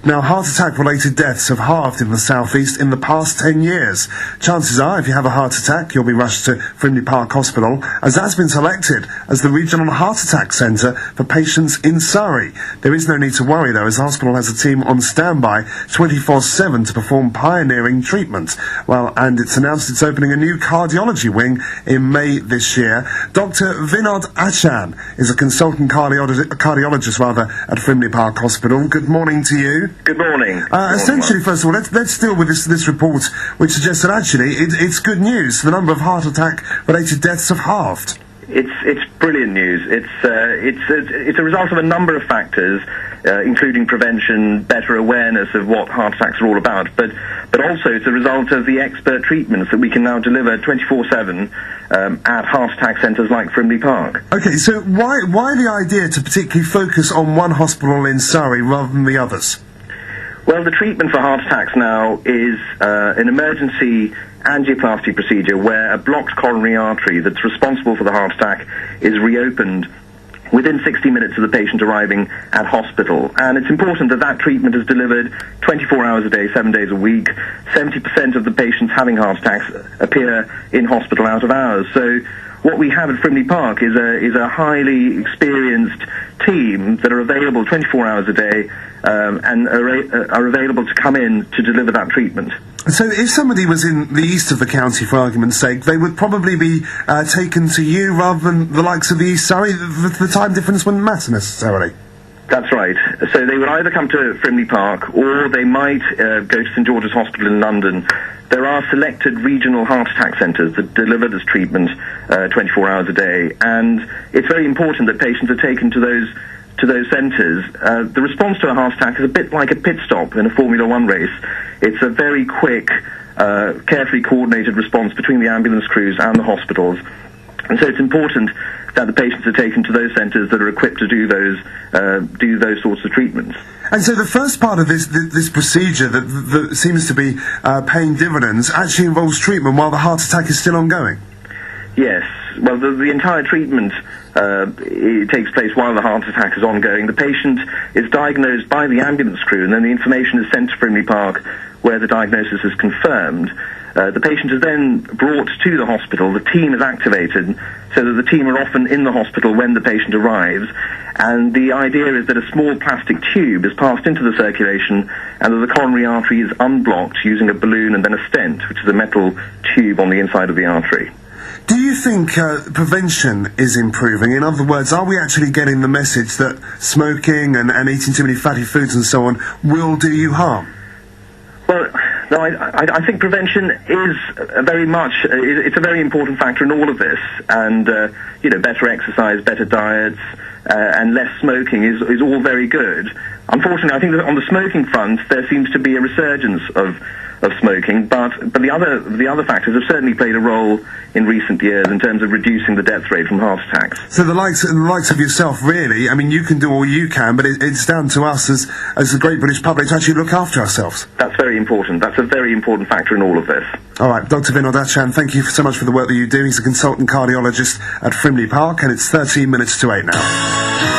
Now, heart attack-related deaths have halved in the southeast in the past 10 years. Chances are, if you have a heart attack, you'll be rushed to Frimley Park Hospital, as that's been selected as the regional heart attack centre for patients in Surrey. There is no need to worry, though, as the hospital has a team on standby 24/7 to perform pioneering treatment. Well, and it's announced it's opening a new cardiology wing in May this year. Dr Vinod Achan is a consultant cardiologist at Frimley Park Hospital. Good morning to you. Good morning. Essentially, first of all, let's deal with this report, which suggests that actually it's good news. The number of heart attack-related deaths have halved. It's brilliant news. It's a result of a number of factors, including prevention, better awareness of what heart attacks are all about, but also it's a result of the expert treatments that we can now deliver 24/7 at heart attack centres like Frimley Park. Okay, so why the idea to particularly focus on one hospital in Surrey rather than the others? Well, the treatment for heart attacks now is an emergency angioplasty procedure where a blocked coronary artery that's responsible for the heart attack is reopened within 60 minutes of the patient arriving at hospital. And it's important that that treatment is delivered 24 hours a day, 7 days a week. 70% of the patients having heart attacks appear in hospital out of hours. So what we have at Frimley Park is a highly experienced team that are available 24 hours a day and are available to come in to deliver that treatment. So if somebody was in the east of the county, for argument's sake, they would probably be taken to you rather than the likes of the East Surrey. The time difference wouldn't matter necessarily. That's right. So they would either come to Frimley Park or they might go to St George's Hospital in London. There are selected regional heart attack centres that deliver this treatment 24 hours a day, and it's very important that patients are taken to those centres. The response to a heart attack is a bit like a pit stop in a Formula One race. It's a very quick, carefully coordinated response between the ambulance crews and the hospitals. And so it's important that the patients are taken to those centres that are equipped to do those sorts of treatments. And so the first part of this procedure that seems to be paying dividends actually involves treatment while the heart attack is still ongoing. Yes. Well, the entire treatment it takes place while the heart attack is ongoing. The patient is diagnosed by the ambulance crew, and then the information is sent to Frimley Park, where the diagnosis is confirmed. The patient is then brought to the hospital. The team is activated, so that the team are often in the hospital when the patient arrives. And the idea is that a small plastic tube is passed into the circulation, and that the coronary artery is unblocked using a balloon and then a stent, which is a metal tube on the inside of the artery. Do you think prevention is improving? In other words, are we actually getting the message that smoking and eating too many fatty foods and so on will do you harm? Well, no, I think prevention is it's a very important factor in all of this. And, better exercise, better diets, and less smoking is all very good. Unfortunately, I think that on the smoking front, there seems to be a resurgence of smoking, but the other factors have certainly played a role in recent years in terms of reducing the death rate from heart attacks. So the likes of yourself, really, I mean, you can do all you can, but it's down to us as the great British public to actually look after ourselves. That's very important. That's a very important factor in all of this. All right, Dr Vinod Achan, thank you so much for the work that you do. He's a consultant cardiologist at Frimley Park, and it's 13 minutes to 8 now.